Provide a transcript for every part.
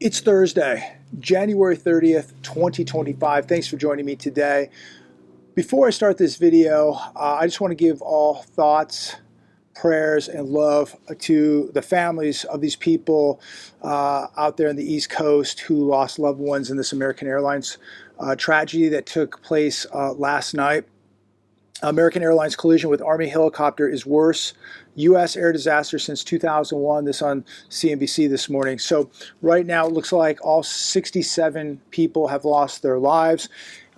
It's Thursday, January 30th, 2025. Thanks for joining me today. Before I start this video, I just want to give all thoughts, prayers, and love to the families of these people out there on the East Coast who lost loved ones in this American Airlines tragedy that took place last night. American Airlines collision with Army helicopter is worst U.S. air disaster since 2001. This on CNBC this morning. So right now it looks like all 67 people have lost their lives.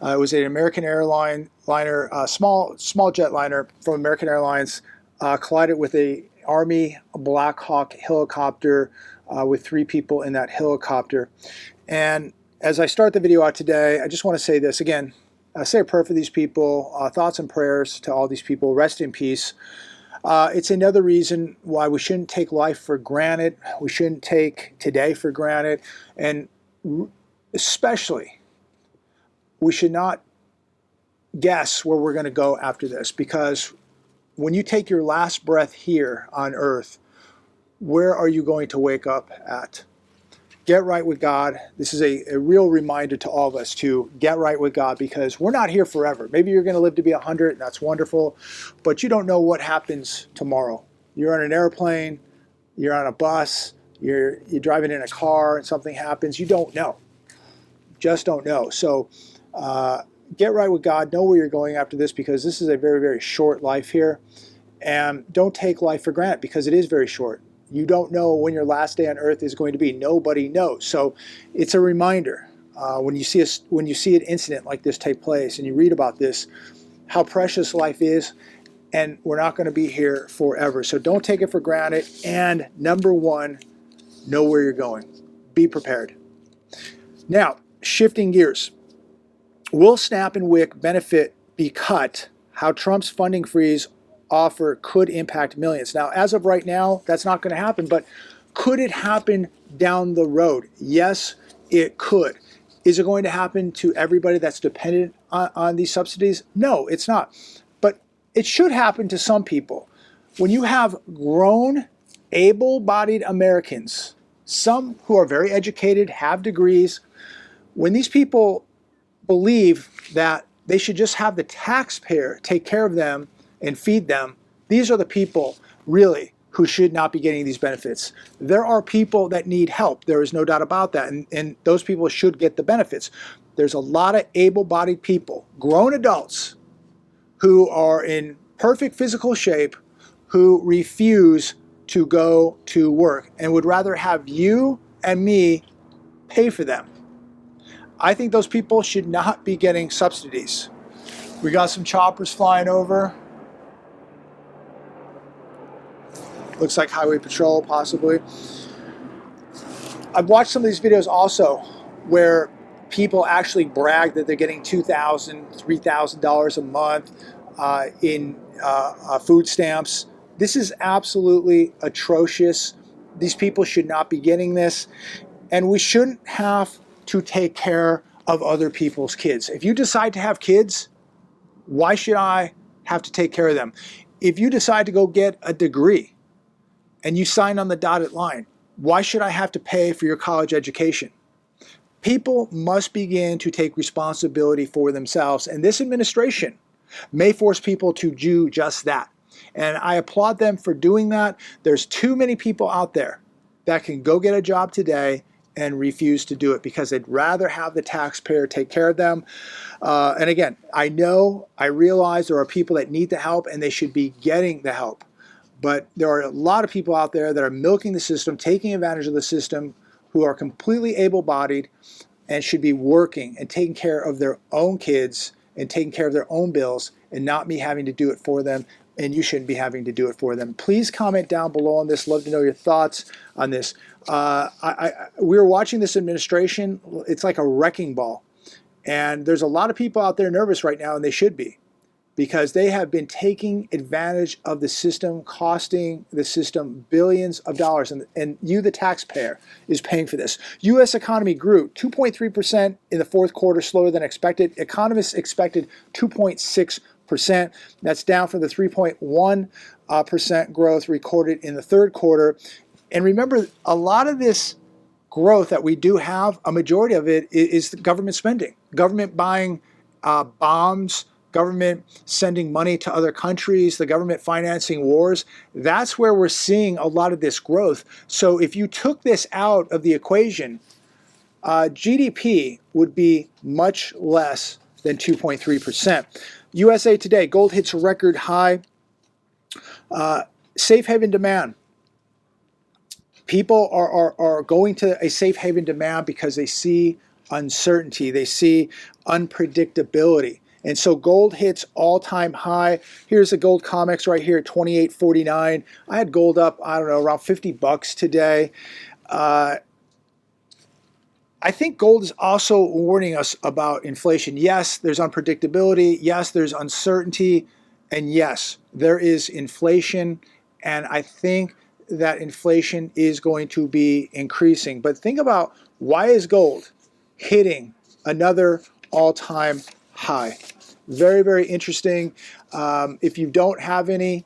It was an American airline liner, small jetliner from American Airlines, collided with a Army Black Hawk helicopter with 3 people in that helicopter. And as I start the video out today, I just want to say this again. Say a prayer for these people, thoughts and prayers to all these people. Rest in peace. It's another reason why we shouldn't take life for granted. We shouldn't take today for granted. And especially, we should not guess where we're going to go after this. Because when you take your last breath here on earth, where are you going to wake up at? Get right with God. This is a real reminder to all of us to get right with God, because we're not here forever. Maybe you're going to live to be 100, and that's wonderful, but you don't know what happens tomorrow. You're on an airplane, you're on a bus, you're driving in a car, and something happens. You don't know. Just don't know. So get right with God. Know where you're going after this, because this is a very, very short life here. And don't take life for granted, because it is very short. You don't know when your last day on earth is going to be. Nobody knows. So it's a reminder when you see an incident like this take place and you read about this, how precious life is, and we're not going to be here forever. So don't take it for granted. And number one, know where you're going. Be prepared. Now, shifting gears. Will SNAP and WIC benefit be cut? How Trump's funding freeze offer could impact millions. Now, as of right now, that's not going to happen, but could it happen down the road? Yes, it could. Is it going to happen to everybody that's dependent on these subsidies? No, it's not. But it should happen to some people. When you have grown, able-bodied Americans, some who are very educated, have degrees, when these people believe that they should just have the taxpayer take care of them and feed them, these are the people really who should not be getting these benefits. There are people that need help. There is no doubt about that. And those people should get the benefits. There's a lot of able-bodied people, grown adults, who are in perfect physical shape, who refuse to go to work and would rather have you and me pay for them. I think those people should not be getting subsidies. We got some choppers flying over. Looks like Highway Patrol, possibly. I've watched some of these videos also where people actually brag that they're getting $2,000, $3,000 a month in food stamps. This is absolutely atrocious. These people should not be getting this. And we shouldn't have to take care of other people's kids. If you decide to have kids, why should I have to take care of them? If you decide to go get a degree, and you sign on the dotted line, why should I have to pay for your college education? People must begin to take responsibility for themselves, and this administration may force people to do just that. And I applaud them for doing that. There's too many people out there that can go get a job today and refuse to do it because they'd rather have the taxpayer take care of them. And again, I realize there are people that need the help and they should be getting the help. But there are a lot of people out there that are milking the system, taking advantage of the system, who are completely able-bodied and should be working and taking care of their own kids and taking care of their own bills, and not me having to do it for them, and you shouldn't be having to do it for them. Please comment down below on this. Love to know your thoughts on this. We're watching this administration. It's like a wrecking ball. And there's a lot of people out there nervous right now, and they should be, because they have been taking advantage of the system, costing the system billions of dollars, and you, the taxpayer, is paying for this. U.S. economy grew 2.3% in the fourth quarter, slower than expected. Economists expected 2.6%. That's down from the 3.1% growth recorded in the third quarter. And remember, a lot of this growth that we do have, a majority of it is the government spending, government buying bombs, government sending money to other countries, the government financing wars. That's where we're seeing a lot of this growth. So if you took this out of the equation, GDP would be much less than 2.3%. USA Today, gold hits a record high. Safe haven demand. People are going to a safe haven demand because they see uncertainty, they see unpredictability. And so gold hits all-time high. Here's the gold COMEX right here at 28.49. I had gold up, I don't know, around 50 bucks today. I think gold is also warning us about inflation. Yes, there's unpredictability. Yes, there's uncertainty. And yes, there is inflation. And I think that inflation is going to be increasing. But think about, why is gold hitting another all-time high? Very, very interesting. If you don't have any,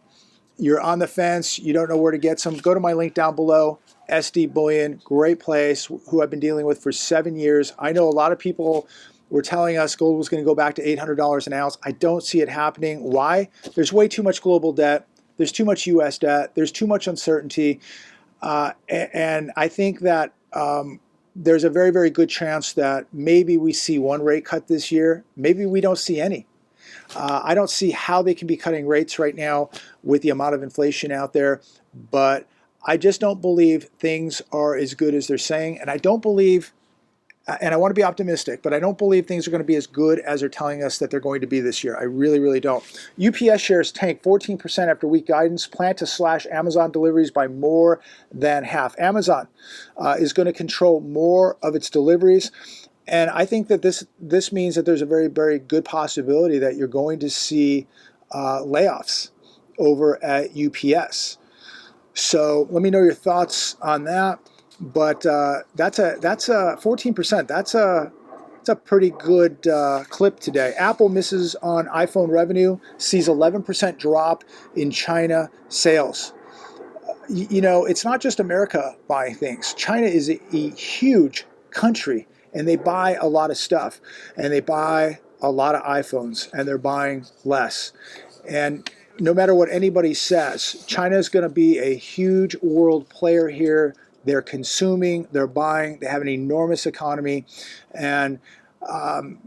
you're on the fence, you don't know where to get some, go to my link down below. SD Bullion, great place, who I've been dealing with for 7 years. I know a lot of people were telling us gold was going to go back to $800 an ounce. I don't see it happening. Why? There's way too much global debt. There's too much U.S. debt. There's too much uncertainty. And I think that there's a very, very good chance that maybe we see one rate cut this year. Maybe we don't see any. I don't see how they can be cutting rates right now with the amount of inflation out there, but I just don't believe things are as good as they're saying. And I don't believe, and I want to be optimistic, but I don't believe things are going to be as good as they're telling us that they're going to be this year. I really, really don't. UPS shares tank 14% after weak guidance, plan to slash Amazon deliveries by more than half. Amazon is going to control more of its deliveries. And I think that this means that there's a very, very good possibility that you're going to see layoffs over at UPS. So let me know your thoughts on that. But that's a 14%. That's a pretty good clip today. Apple misses on iPhone revenue, sees 11% drop in China sales. You know, it's not just America buying things. China is a huge country, and they buy a lot of stuff, and they buy a lot of iPhones, and they're buying less. And no matter what anybody says, China is going to be a huge world player here. They're consuming, they're buying, they have an enormous economy. And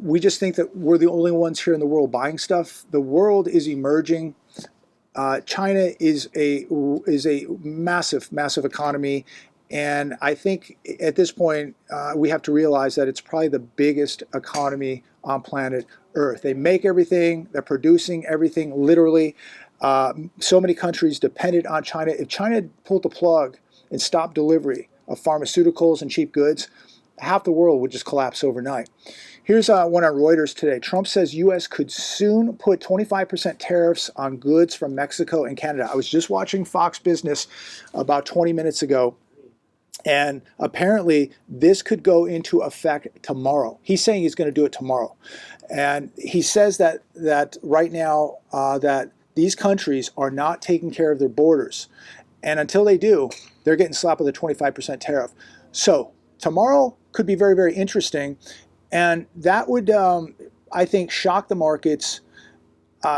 we just think that we're the only ones here in the world buying stuff. The world is emerging. China is a massive, massive economy. And I think at this point, we have to realize that it's probably the biggest economy on planet Earth. They make everything, they're producing everything, literally. So many countries dependent on China. If China pulled the plug and stopped delivery of pharmaceuticals and cheap goods, half the world would just collapse overnight. Here's one on Reuters today. Trump says U.S. could soon put 25% tariffs on goods from Mexico and Canada. I was just watching Fox Business about 20 minutes ago, and apparently this could go into effect tomorrow. He's saying he's going to do it tomorrow. And he says that right now that these countries are not taking care of their borders. And until they do, they're getting slapped with a 25% tariff. So tomorrow could be very, very interesting. And that would, I think, shock the markets.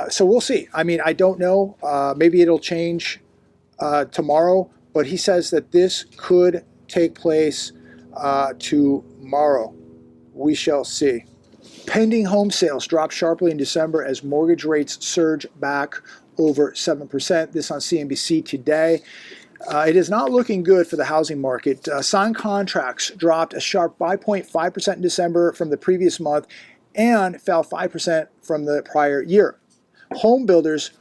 So we'll see. I mean, I don't know. Maybe it'll change tomorrow. But he says that this could take place tomorrow. We shall see. Pending home sales dropped sharply in December as mortgage rates surge back over 7%. This on CNBC today. It is not looking good for the housing market. Signed contracts dropped a sharp 5.5% in December from the previous month and fell 5% from the prior year. Home builders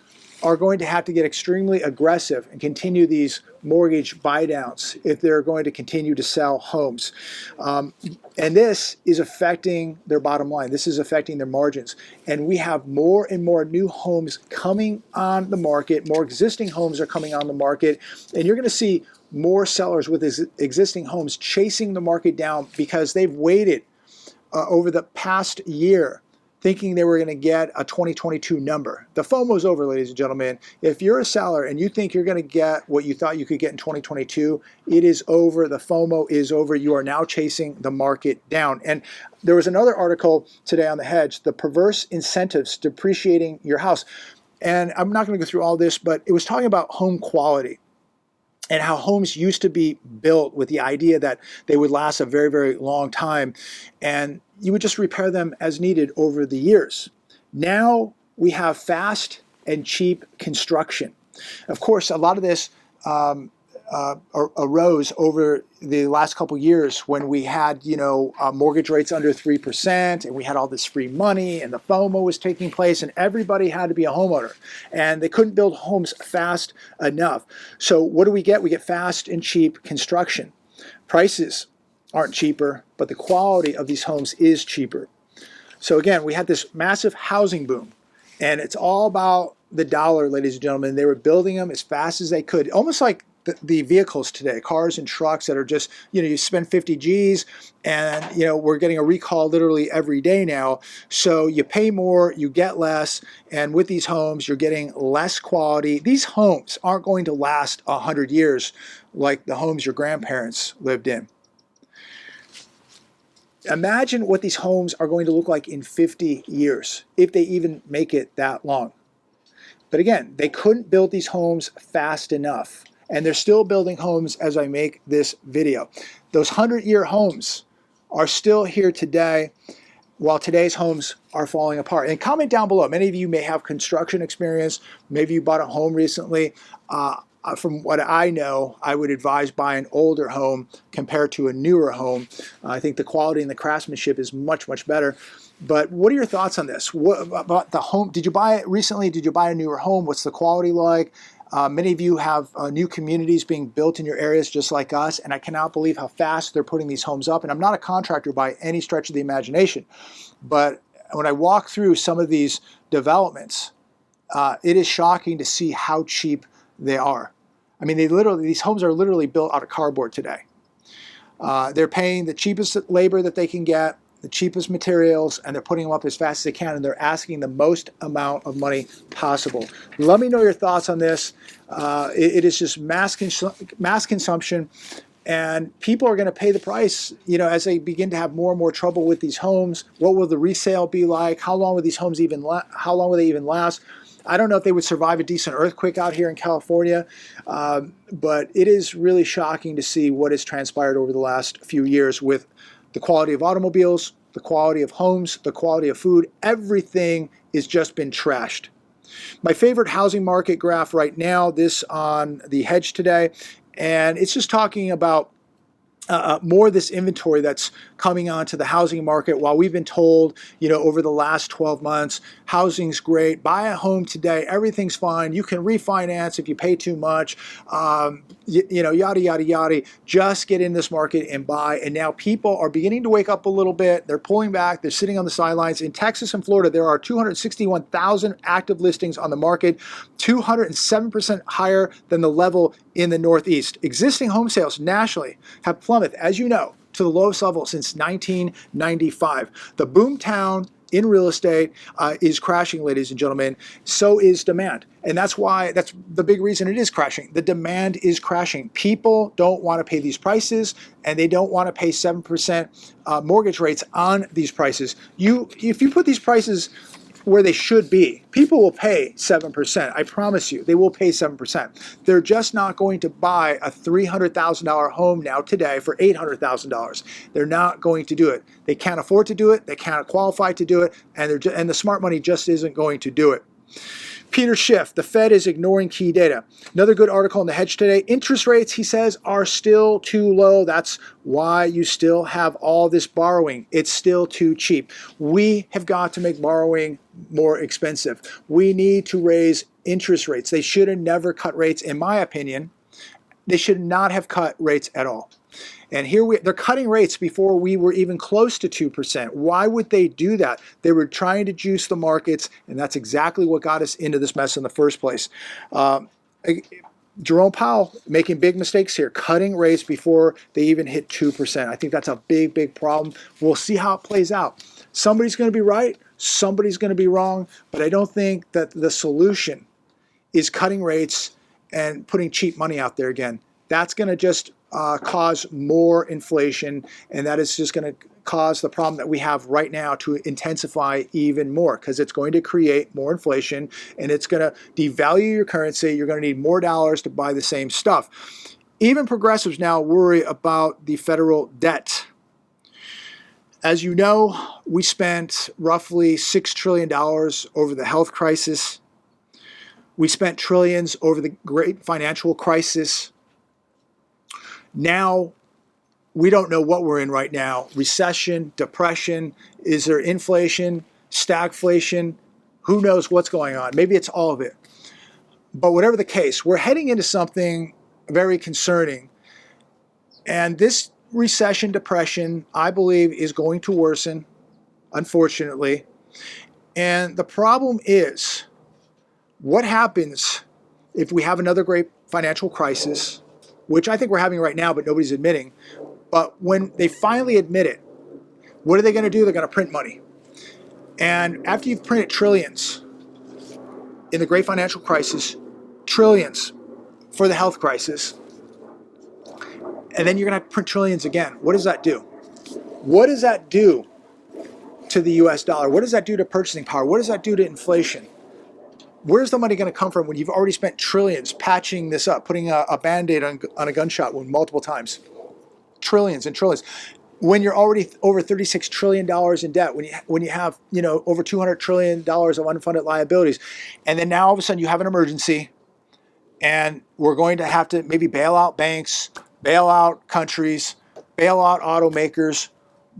are going to have to get extremely aggressive and continue these mortgage buy-downs if they're going to continue to sell homes. And this is affecting their bottom line. This is affecting their margins. And we have more and more new homes coming on the market. More existing homes are coming on the market. And you're going to see more sellers with existing homes chasing the market down because they've waited over the past year. thinking they were going to get a 2022 number. The FOMO is over, ladies and gentlemen. If you're a seller and you think you're going to get what you thought you could get in 2022, it is over. The FOMO is over. You are now chasing the market down. And there was another article today on The Hedge, the perverse incentives depreciating your house. And I'm not going to go through all this, but it was talking about home quality and how homes used to be built with the idea that they would last a very, very long time, and you would just repair them as needed over the years. Now we have fast and cheap construction. Of course, a lot of this arose over the last couple years when we had, mortgage rates under 3%, and we had all this free money, and the FOMO was taking place, and everybody had to be a homeowner, and they couldn't build homes fast enough. So what do we get? We get fast and cheap construction. Prices aren't cheaper, but the quality of these homes is cheaper. So again, we had this massive housing boom, and it's all about the dollar, ladies and gentlemen. They were building them as fast as they could, almost like the vehicles today, cars and trucks that are just, you spend 50 G's and, we're getting a recall literally every day now. So you pay more, you get less. And with these homes, you're getting less quality. These homes aren't going to last 100 years like the homes your grandparents lived in. Imagine what these homes are going to look like in 50 years, if they even make it that long. But again, they couldn't build these homes fast enough. And they're still building homes as I make this video. Those 100-year homes are still here today, while today's homes are falling apart. And comment down below. Many of you may have construction experience. Maybe you bought a home recently. From what I know, I would advise buying an older home compared to a newer home. I think the quality and the craftsmanship is much, much better. But what are your thoughts on this? What about the home? Did you buy it recently? Did you buy a newer home? What's the quality like? Many of you have new communities being built in your areas just like us, and I cannot believe how fast they're putting these homes up. And I'm not a contractor by any stretch of the imagination, but when I walk through some of these developments, it is shocking to see how cheap they are. I mean, these homes are literally built out of cardboard today. They're paying the cheapest labor that they can get, the cheapest materials, and they're putting them up as fast as they can, and they're asking the most amount of money possible. Let me know your thoughts on this. It is just mass consumption, and people are going to pay the price, as they begin to have more and more trouble with these homes. What will the resale be like? How long will these homes how long will they even last? I don't know if they would survive a decent earthquake out here in California, but it is really shocking to see what has transpired over the last few years with the quality of automobiles, the quality of homes, the quality of food. Everything has just been trashed. My favorite housing market graph right now, this on The Hedge today, and it's just talking about more of this inventory that's coming onto the housing market. While we've been told, over the last 12 months, housing's great, buy a home today, everything's fine, you can refinance if you pay too much, yada, yada, yada, just get in this market and buy. And now people are beginning to wake up a little bit. They're pulling back. They're sitting on the sidelines. In Texas and Florida, there are 261,000 active listings on the market, 207% higher than the level in the Northeast. Existing home sales nationally have plummeted, as you know, to the lowest level since 1995. The boomtown in real estate is crashing, ladies and gentlemen. So is demand. And that's the big reason it is crashing. The demand is crashing. People don't want to pay these prices, and they don't want to pay 7% mortgage rates on these prices. If you put these prices where they should be, people will pay 7%. I promise you, they will pay 7%. They're just not going to buy a $300,000 home now today for $800,000. They're not going to do it. They can't afford to do it. They can't qualify to do it, and the smart money just isn't going to do it. Peter Schiff, the Fed is ignoring key data. Another good article in The Hedge today. Interest rates, he says, are still too low. That's why you still have all this borrowing. It's still too cheap. We have got to make borrowing more expensive. We need to raise interest rates. They should have never cut rates, in my opinion. They should not have cut rates at all. And they're cutting rates before we were even close to 2%. Why would they do that? They were trying to juice the markets, and that's exactly what got us into this mess in the first place. Jerome Powell making big mistakes here, cutting rates before they even hit 2%. I think that's a big, big problem. We'll see how it plays out. Somebody's going to be right, somebody's going to be wrong, but I don't think that the solution is cutting rates and putting cheap money out there again. That's going to just cause more inflation, and that is just going to cause the problem that we have right now to intensify even more, because it's going to create more inflation and it's going to devalue your currency. You're going to need more dollars to buy the same stuff. Even progressives now worry about the federal debt. As you know, we spent roughly $6 trillion over the health crisis. We spent trillions over the great financial crisis. Now, we don't know what we're in right now. Recession, depression, is there inflation, stagflation? Who knows what's going on? Maybe it's all of it. But whatever the case, we're heading into something very concerning. And this recession, depression, I believe, is going to worsen, unfortunately. And the problem is, what happens if we have another great financial crisis, which I think we're having right now, but nobody's admitting. But when they finally admit it, what are they going to do? They're going to print money. And after you've printed trillions in the great financial crisis, trillions for the health crisis, and then you're going to print trillions again, what does that do? What does that do to the US dollar? What does that do to purchasing power? What does that do to inflation? Where's the money going to come from when you've already spent trillions patching this up, putting a Band-Aid on a gunshot wound multiple times? Trillions and trillions. When you're already over $36 trillion in debt, when you have over $200 trillion of unfunded liabilities, and then now all of a sudden you have an emergency, and we're going to have to maybe bail out banks, bail out countries, bail out automakers,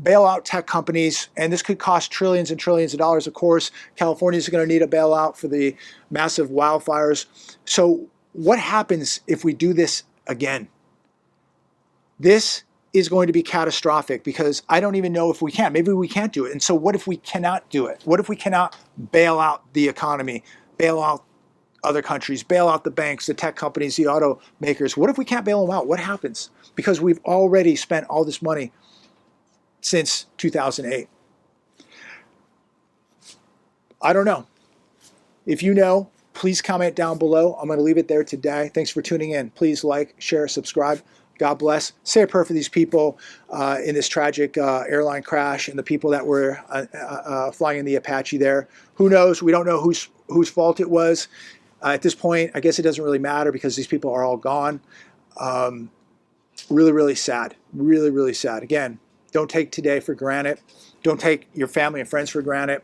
bail out tech companies, and this could cost trillions and trillions of dollars. Of course, California is going to need a bailout for the massive wildfires. So what happens if we do this again? This is going to be catastrophic, because I don't even know if we can. Maybe we can't do it. And so what if we cannot do it? What if we cannot bail out the economy, bail out other countries, bail out the banks, the tech companies, the automakers? What if we can't bail them out? What happens? Because we've already spent all this money since 2008. I don't know. If you know, please comment down below. I'm going to leave it there today. Thanks for tuning in. Please like, share, subscribe. God bless. Say a prayer for these people in this tragic airline crash, and the people that were flying in the Apache there. Who knows? We don't know whose fault it was. At this point, I guess it doesn't really matter, because these people are all gone. Really, really sad. Really, really sad. Again, don't take today for granted. Don't take your family and friends for granted.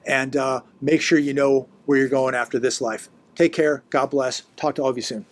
And make sure you know where you're going after this life. Take care. God bless. Talk to all of you soon.